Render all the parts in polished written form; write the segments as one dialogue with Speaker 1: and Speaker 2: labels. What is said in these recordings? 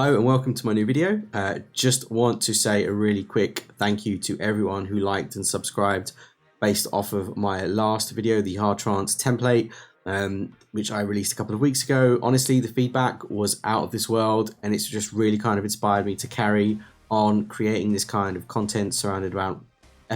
Speaker 1: Hello and welcome to my new video. Just want to say a really quick thank you to everyone who liked and subscribed based off of my last video, the Hard Trance template, which I released a couple of weeks ago. Honestly, the feedback was out of this world, and it's just really kind of inspired me to carry on creating this kind of content surrounded around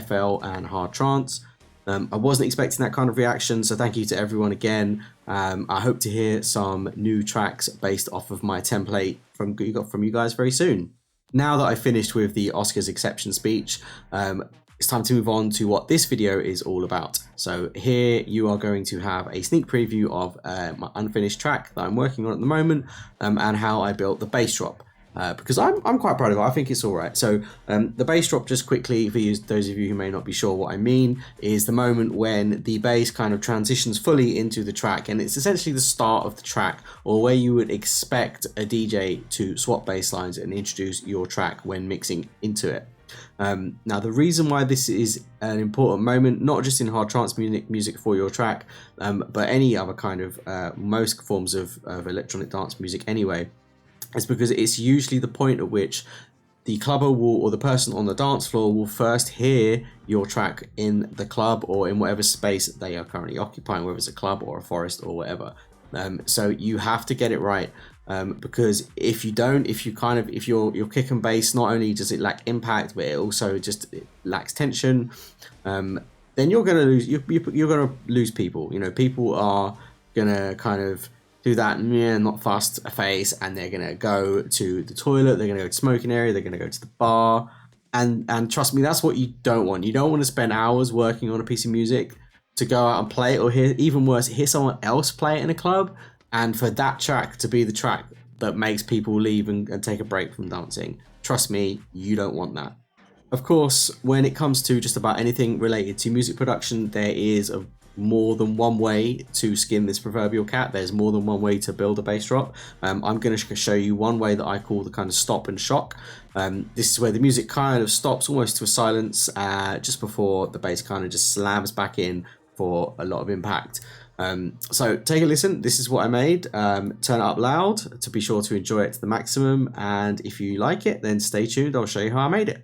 Speaker 1: FL and Hard Trance. I wasn't expecting that kind of reaction, so thank you to everyone again. I hope to hear some new tracks based off of my template from you guys very soon. Now that I've finished with the Oscars acceptance speech, it's time to move on to what this video is all about. So here you are going to have a sneak preview of my unfinished track that I'm working on at the moment, and how I built the bass drop. Because I'm quite proud of it. I think it's all right. So the bass drop, just quickly for those of you who may not be sure what I mean, is the moment when the bass kind of transitions fully into the track, and it's essentially the start of the track, or where you would expect a DJ to swap bass lines and introduce your track when mixing into it. Now the reason why this is an important moment, not just in hard trance music for your track, but any other kind of most forms of electronic dance music anyway, is because it's usually the point at which the clubber will, or the person on the dance floor will first hear your track in the club or in whatever space they are currently occupying, whether it's a club or a forest or whatever. So you have to get it right, because if you don't, if your kick and bass, not only does it lack impact, but it also just lacks tension, then you're gonna lose. You're gonna lose people. You know, people are gonna kind of do that not fast face, and they're gonna go to the toilet, they're gonna go to the smoking area, they're gonna go to the bar, and trust me, that's what you don't want. You don't want to spend hours working on a piece of music to go out and play it, or even worse, hear someone else play it in a club, and for that track to be the track that makes people leave and take a break from dancing. Trust me, you don't want that. Of course, when it comes to just about anything related to music production, there is more than one way to skin this proverbial cat. There's more than one way to build a bass drop. I'm going to show you one way that I call the kind of stop and shock. This is where the music kind of stops almost to a silence just before the bass kind of just slams back in for a lot of impact. So take a listen. This is what I made. Turn it up loud to be sure to enjoy it to the maximum, and if you like it, then stay tuned. I'll show you how I made it.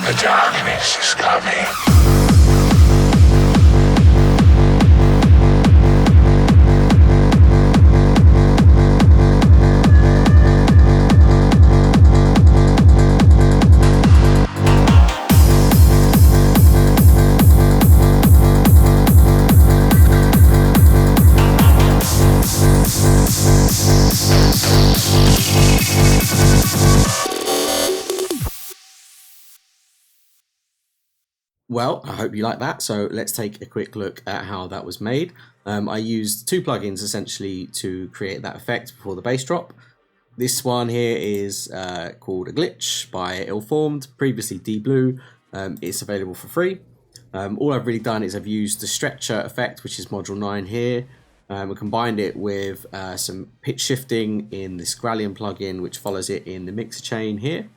Speaker 2: The darkness is coming.
Speaker 1: Well, I hope you like that. So let's take a quick look at how that was made. I used two plugins essentially to create that effect before the bass drop. This one here is called a Glitch by Illformed, previously D-Blue. It's available for free. All I've really done is I've used the stretcher effect, which is module 9 here. We combined it with some pitch shifting in this Grallion plugin, which follows it in the mixer chain here.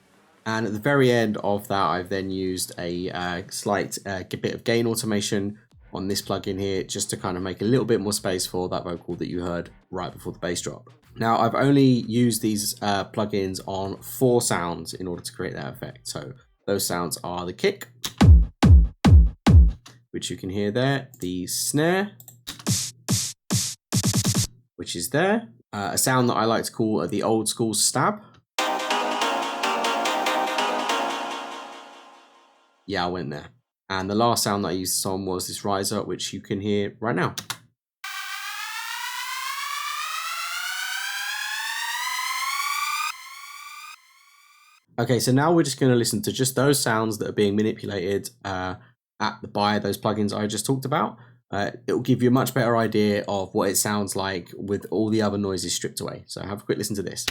Speaker 1: And at the very end of that, I've then used a slight bit of gain automation on this plugin here, just to kind of make a little bit more space for that vocal that you heard right before the bass drop. Now, I've only used these plugins on 4 sounds in order to create that effect. So those sounds are the kick, which you can hear there, the snare, which is there, a sound that I like to call the old school stab. Yeah, I went there. And the last sound that I used this on was this riser, which you can hear right now. Okay, so now we're just going to listen to just those sounds that are being manipulated by those plugins I just talked about. It will give you a much better idea of what it sounds like with all the other noises stripped away. So have a quick listen to this.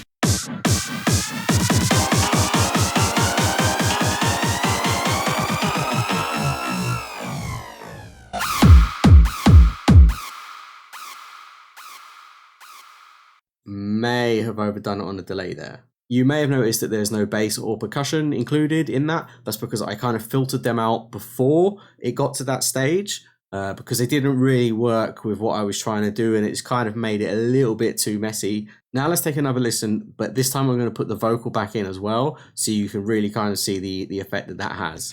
Speaker 1: May have overdone it on the delay there. You may have noticed that there's no bass or percussion included in that. That's because I kind of filtered them out before it got to that stage because they didn't really work with what I was trying to do, and it's kind of made it a little bit too messy. Now let's take another listen, but this time I'm going to put the vocal back in as well so you can really kind of see the effect that that has.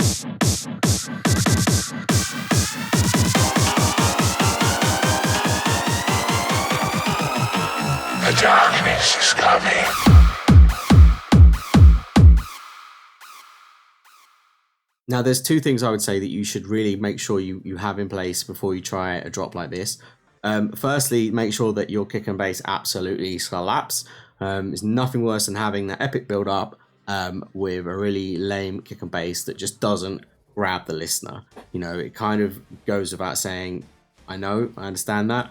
Speaker 2: The darkness is coming.
Speaker 1: Now, there's two things I would say that you should really make sure you have in place before you try a drop like this. Firstly, make sure that your kick and bass absolutely slaps. There's nothing worse than having that epic build up with a really lame kick and bass that just doesn't grab the listener. You know, it kind of goes without saying, I know, I understand that.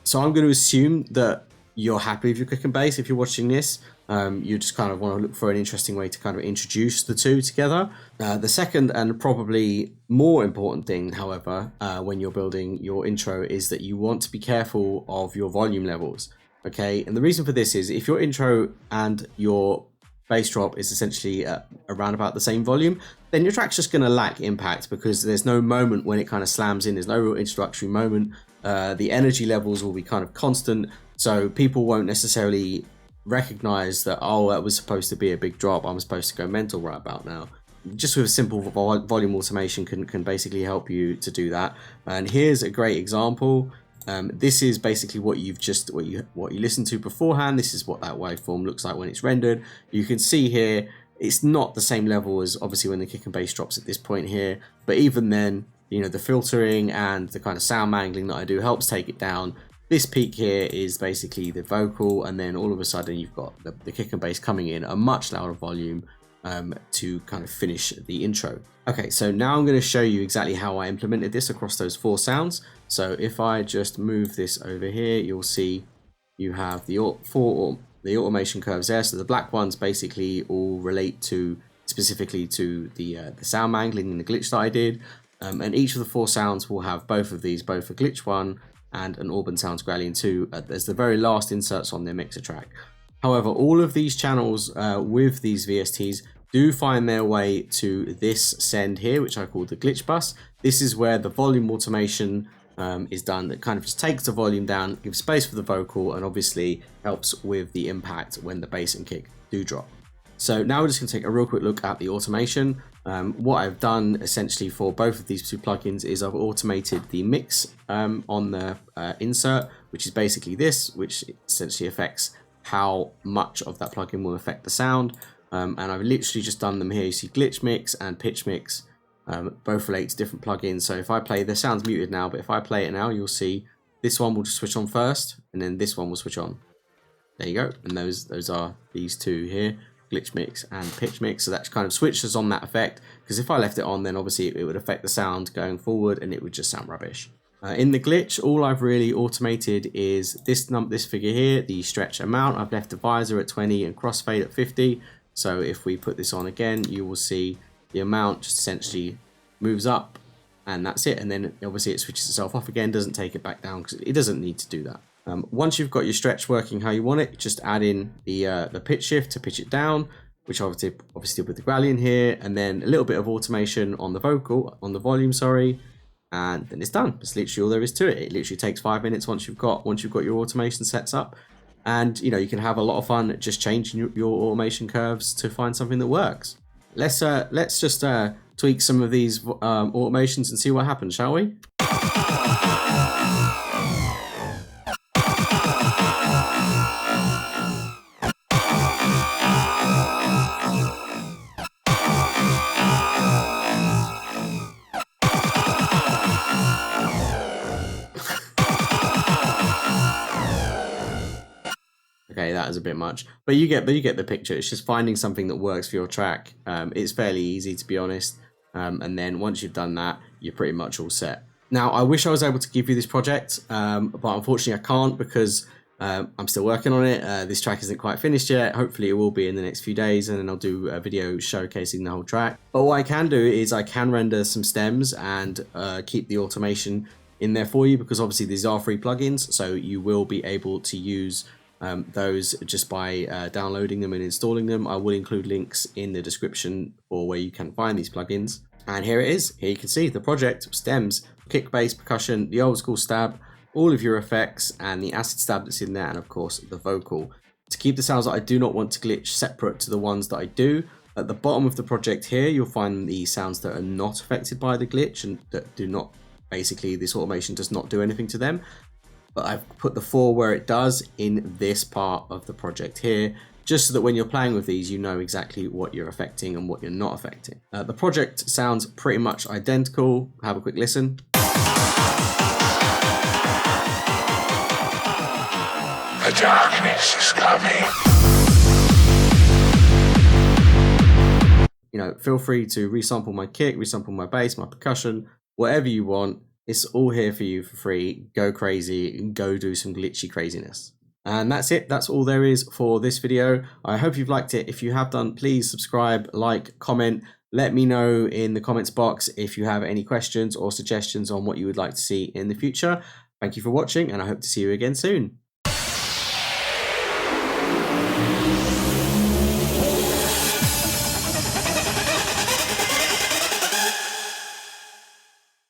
Speaker 1: So I'm going to assume that you're happy with your kick and bass if you're watching this. You just kind of want to look for an interesting way to kind of introduce the two together. The second and probably more important thing, however, when you're building your intro is that you want to be careful of your volume levels. Okay, and the reason for this is if your intro and your bass drop is essentially around about the same volume, then your track's just going to lack impact because there's no moment when it kind of slams in. There's no real introductory moment. The energy levels will be kind of constant, so people won't necessarily recognize that, oh, that was supposed to be a big drop, I'm supposed to go mental right about now. Just with simple volume automation can basically help you to do that. And here's a great example. This is basically what you listened to beforehand. This is what that waveform looks like when it's rendered. You can see here it's not the same level as obviously when the kick and bass drops at this point here, but even then, you know, the filtering and the kind of sound mangling that I do helps take it down. This peak here is basically the vocal, and then all of a sudden you've got the kick and bass coming in a much louder volume to kind of finish the intro. Okay, so now I'm going to show you exactly how I implemented this across those 4 sounds. So if I just move this over here, you'll see you have the automation curves there. So the black ones basically all relate to specifically to the sound mangling and the glitch that I did. And each of the 4 sounds will have both of these, both a glitch 1 and an Auburn Sounds Grallion 2 as the very last inserts on their mixer track. However, all of these channels with these VSTs do find their way to this send here, which I call the glitch bus. This is where the volume automation is done. That kind of just takes the volume down, gives space for the vocal, and obviously helps with the impact when the bass and kick do drop. So now we're just going to take a real quick look at the automation. What I've done essentially for both of these 2 plugins is I've automated the mix on the insert, which is basically this, which essentially affects how much of that plugin will affect the sound. And I've literally just done them here. You see glitch mix and pitch mix, both relate to different plugins. So if I play, the sound's muted now, but if I play it now, you'll see this one will just switch on first, and then this one will switch on. There you go. And those are these 2 here, glitch mix and pitch mix. So that kind of switches on that effect, because if I left it on, then obviously it would affect the sound going forward and it would just sound rubbish. In the glitch, all I've really automated is this figure here, the stretch amount. I've left the visor at 20 and crossfade at 50. So if we put this on again, you will see the amount just essentially moves up, and that's it. And then obviously it switches itself off again, doesn't take it back down because it doesn't need to do that. Once you've got your stretch working how you want it, just add in the pitch shift to pitch it down, which obviously with the Grallion here, and then a little bit of automation on the volume, and then it's done. That's literally all there is to it. It literally takes 5 minutes once you've got your automation sets up. And you know, you can have a lot of fun just changing your automation curves to find something that works. Let's just tweak some of these automations and see what happens, shall we? Okay, that is a bit much, but you get the picture. It's just finding something that works for your track. It's fairly easy, to be honest. And then once you've done that, you're pretty much all set. Now, I wish I was able to give you this project, but unfortunately I can't because I'm still working on it. This track isn't quite finished yet. Hopefully it will be in the next few days, and then I'll do a video showcasing the whole track. But what I can do is I can render some stems and keep the automation in there for you, because obviously these are free plugins, so you will be able to use those just by downloading them and installing them. I will include links in the description for where you can find these plugins. And here it is. Here you can see the project: stems, kick, bass, percussion, the old school stab, all of your effects, and the acid stab that's in there, and of course the vocal. To keep the sounds that I do not want to glitch separate to the ones that I do, at the bottom of the project here you'll find the sounds that are not affected by the glitch and that do not, basically this automation does not do anything to them. But I've put the 4 where it does in this part of the project here, just so that when you're playing with these, you know exactly what you're affecting and what you're not affecting. The project sounds pretty much identical. Have a quick listen.
Speaker 2: The darkness is coming.
Speaker 1: You know, feel free to resample my kick, resample my bass, my percussion, whatever you want. It's all here for you for free. Go crazy and go do some glitchy craziness. And that's it. That's all there is for this video. I hope you've liked it. If you have done, please subscribe, like, comment. Let me know in the comments box if you have any questions or suggestions on what you would like to see in the future. Thank you for watching, and I hope to see you again soon.